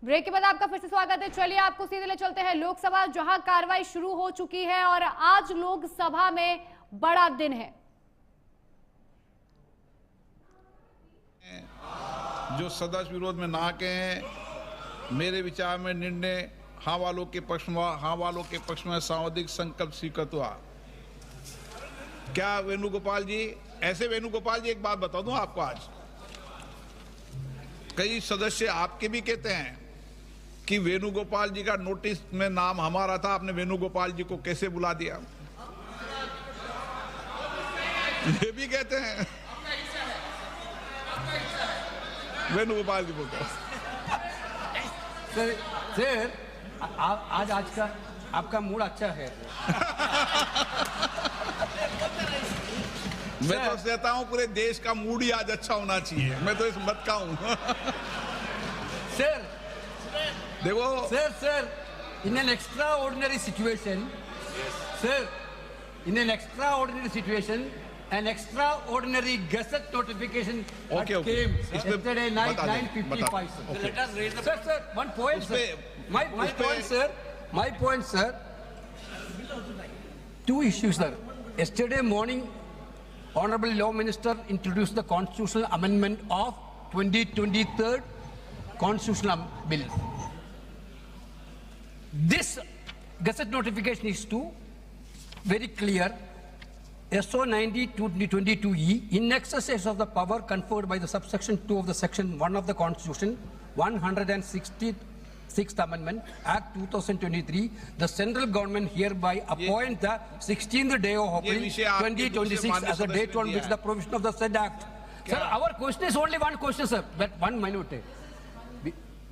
Break के बाद आपका फिर से स्वागत है। चलिए आपको सीधे ले चलते हैं लोकसभा, जहां कार्रवाई शुरू हो चुकी है और आज लोकसभा में बड़ा दिन है। जो सदस्य विरोध में ना के हैं, मेरे विचार में निर्णय हाँ वालों के पक्ष में सामुदायिक संकल्प स्वीकृत हुआ। क्या वेणुगोपाल जी, ऐसे वेणुगोपाल जी एक बात बता दूं आपको, आज कई सदस्य आपके भी कहते हैं कि वेणुगोपाल जी का नोटिस में नाम हमारा था, आपने वेणुगोपाल जी को कैसे बुला दिया, ये भी कहते हैं। वेणुगोपाल जी बोलते सर आज का आपका मूड अच्छा है। मैं तो कहता हूं पूरे देश का मूड ही आज अच्छा होना चाहिए, मैं तो इस मत का हूं। सर देखो sir in an extraordinary situation, sir, in an extraordinary situation, an extraordinary gazette notification came yesterday night 9:55. Okay. Let us raise the sir, one point, sir. My point, sir. Two issues, sir. Yesterday morning, Honorable Law Minister introduced the constitutional amendment of 2023 constitutional bill. This gazette notification is very clear. SO 90/2022E, in excess of the power conferred by the subsection 2 of the section 1 of the Constitution, 166th Amendment, Act 2023, the central government hereby appoint the 16th day of April 2026 as the date on which the provision of the said Act. Sir, our question is only one question, sir, but 1 minute.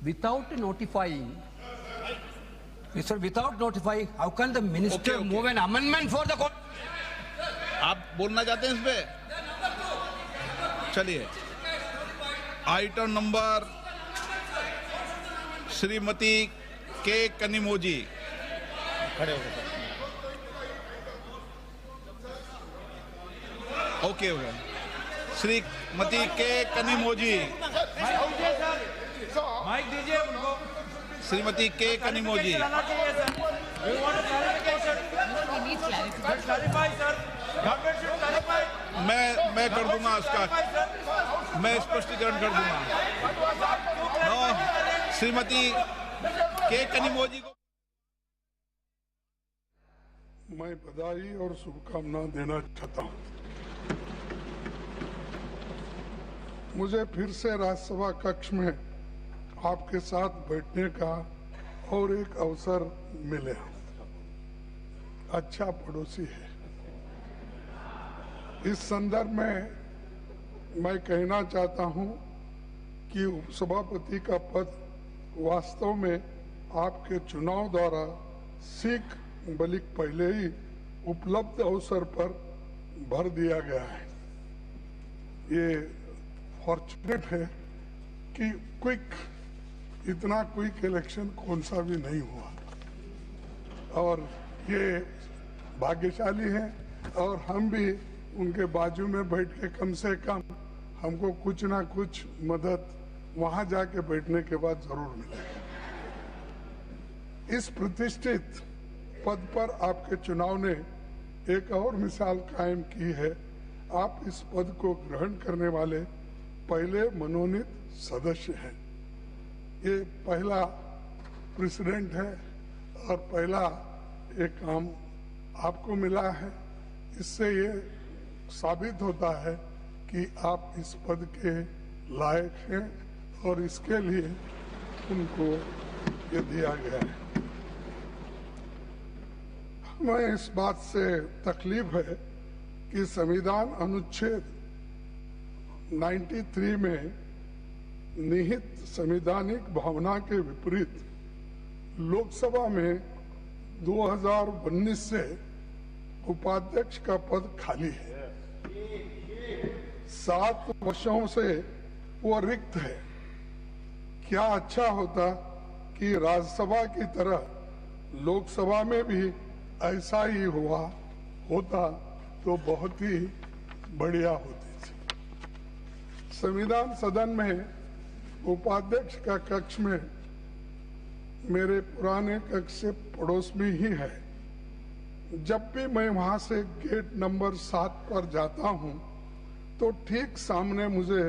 Without notifying, sir, how can the minister move an amendment for the court? आप बोलना चाहते हैं इस पे? चलिए, item number Shrimati के कनिमोझी, खड़े हो गए। ओके हो गया। श्रीमती के कनिमोझी, माइक दीजिए उनको। श्रीमती के कनिमोझी, मैं कर दूंगा उसका, मैं स्पष्टीकरण कर दूंगा। श्रीमती के कनिमोझी को मैं बधाई और शुभकामना देना चाहता हूं। मुझे फिर से राज्यसभा कक्ष में आपके साथ बैठने का और एक अवसर मिले। अच्छा पड़ोसी है। इस संदर्भ में मैं कहना चाहता हूं कि उपसभापति का पद वास्तव में आपके चुनाव द्वारा सीख बल्कि पहले ही उपलब्ध अवसर पर भर दिया गया है। ये फॉर्चुनेट है कि इतना क्विक इलेक्शन कौन सा भी नहीं हुआ और ये भाग्यशाली है और हम भी उनके बाजू में बैठ के कम से कम हमको कुछ ना कुछ मदद वहां जाके बैठने के बाद जरूर मिलेगी। इस प्रतिष्ठित पद पर आपके चुनाव ने एक और मिसाल कायम की है। आप इस पद को ग्रहण करने वाले पहले मनोनीत सदस्य हैं। ये पहला प्रेसिडेंट है और पहला एक काम आपको मिला है। इससे ये साबित होता है कि आप इस पद के लायक हैं और इसके लिए उनको ये दिया गया है। हमें इस बात से तकलीफ है कि संविधान अनुच्छेद 93 में निहित संवैधानिक भावना के विपरीत लोकसभा में 2019 से उपाध्यक्ष का पद खाली है। 7 वर्षों से वो रिक्त है। क्या अच्छा होता कि राज्यसभा की तरह लोकसभा में भी ऐसा ही होता तो बहुत ही बढ़िया होती थी। संविधान सदन में उपाध्यक्ष का कक्ष में मेरे पुराने कक्ष से पड़ोस में ही है। जब भी मैं वहां से गेट नंबर 7 पर जाता हूं तो ठीक सामने मुझे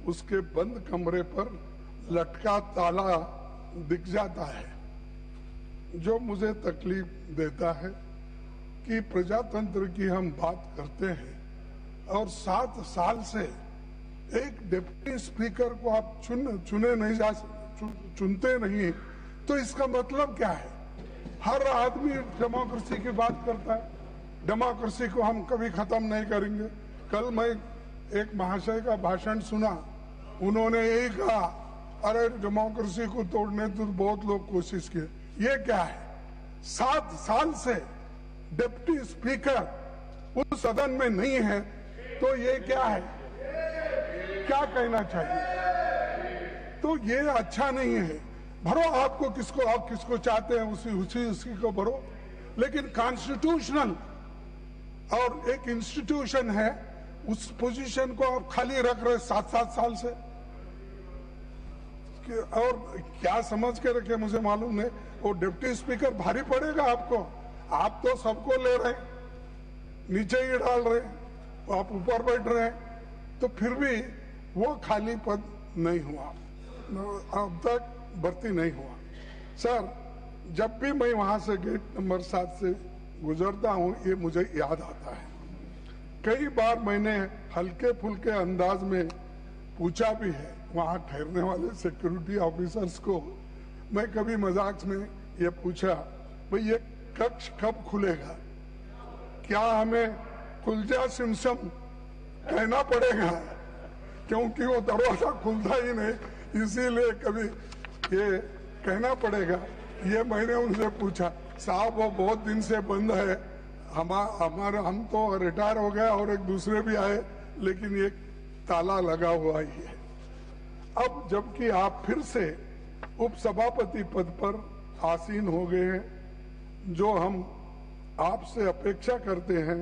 उसके बंद कमरे पर लटका ताला दिख जाता है, जो मुझे तकलीफ देता है कि प्रजातंत्र की हम बात करते हैं और 7 साल से एक डिप्टी स्पीकर को आप चुनते नहीं, तो इसका मतलब क्या है? हर आदमी डेमोक्रेसी की बात करता है, डेमोक्रेसी को हम कभी खत्म नहीं करेंगे। कल मैं एक महाशय का भाषण सुना, उन्होंने यही कहा, अरे डेमोक्रेसी को तोड़ने तो बहुत लोग कोशिश किए। ये क्या है? 7 साल से डिप्टी स्पीकर उस सदन में नहीं है, तो ये क्या है? क्या कहना चाहिए? तो ये अच्छा नहीं है। भरो आपको किसको चाहते हैं उसी को भरो, लेकिन कॉन्स्टिट्यूशनल और एक इंस्टीट्यूशन है, उस पोजीशन को आप खाली रख रहे 7 साल से। और क्या समझ के रखे मुझे मालूम नहीं। वो डिप्टी स्पीकर भारी पड़ेगा आपको, आप तो सबको ले रहे हैं, नीचे ही डाल रहे हैं, आप ऊपर बैठ रहे हैं, तो फिर भी वो खाली पद नहीं हुआ, अब तक भर्ती नहीं हुआ। सर, जब भी मैं वहां से गेट नंबर 7 से गुजरता हूं, ये मुझे याद आता है। कई बार मैंने हल्के फुल्के अंदाज में पूछा भी है वहां ठहरने वाले सिक्योरिटी ऑफिसर्स को। मैं कभी मजाक में ये पूछा, भाई ये कक्ष कब खुलेगा? क्या हमें खुलजा सिमसम कहना पड़ेगा? क्योंकि वो दरवाजा खुलता ही नहीं, इसीलिए कभी ये कहना पड़ेगा। ये मैंने उनसे पूछा, साहब वो बहुत दिन से बंद है, हम तो रिटायर हो गए और एक दूसरे भी आए, लेकिन ये ताला लगा हुआ ही है। अब जबकि आप फिर से उपसभापति पद पर आसीन हो गए हैं, जो हम आपसे अपेक्षा करते हैं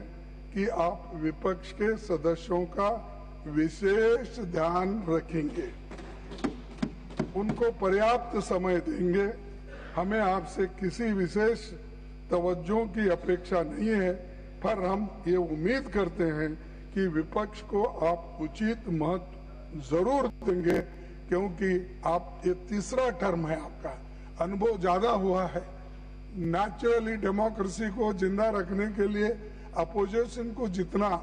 कि आप विपक्ष के सदस्यों का विशेष ध्यान रखेंगे, उनको पर्याप्त समय देंगे। हमें आपसे किसी विशेष तवज्जो की अपेक्षा नहीं है, पर हम ये उम्मीद करते हैं कि विपक्ष को आप उचित महत्व जरूर देंगे, क्योंकि आप ये तीसरा टर्म है, आपका अनुभव ज्यादा हुआ है। नेचुरली डेमोक्रेसी को जिंदा रखने के लिए अपोजिशन को जितना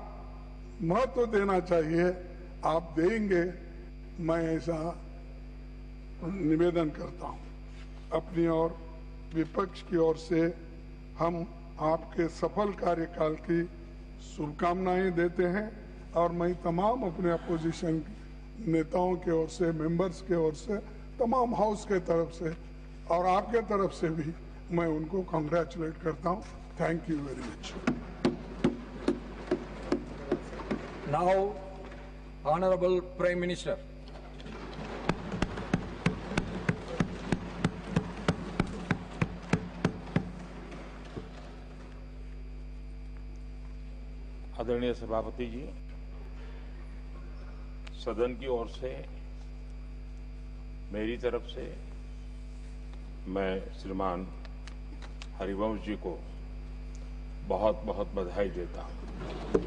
महत्व देना चाहिए आप देंगे, मैं ऐसा निवेदन करता हूं। अपनी और विपक्ष की ओर से हम आपके सफल कार्यकाल की शुभकामनाएं देते हैं, और मैं तमाम अपने अपोजिशन नेताओं की ओर से, मेंबर्स के ओर से, तमाम हाउस के तरफ से और आपके तरफ से भी मैं उनको कांग्रेचुलेट करता हूं। Thank you very much. Now, Honorable Prime Minister. आदरणीय सभापति जी, सदन की ओर से मेरी तरफ से मैं श्रीमान हरिवंश जी को बहुत बहुत बधाई देता हूं।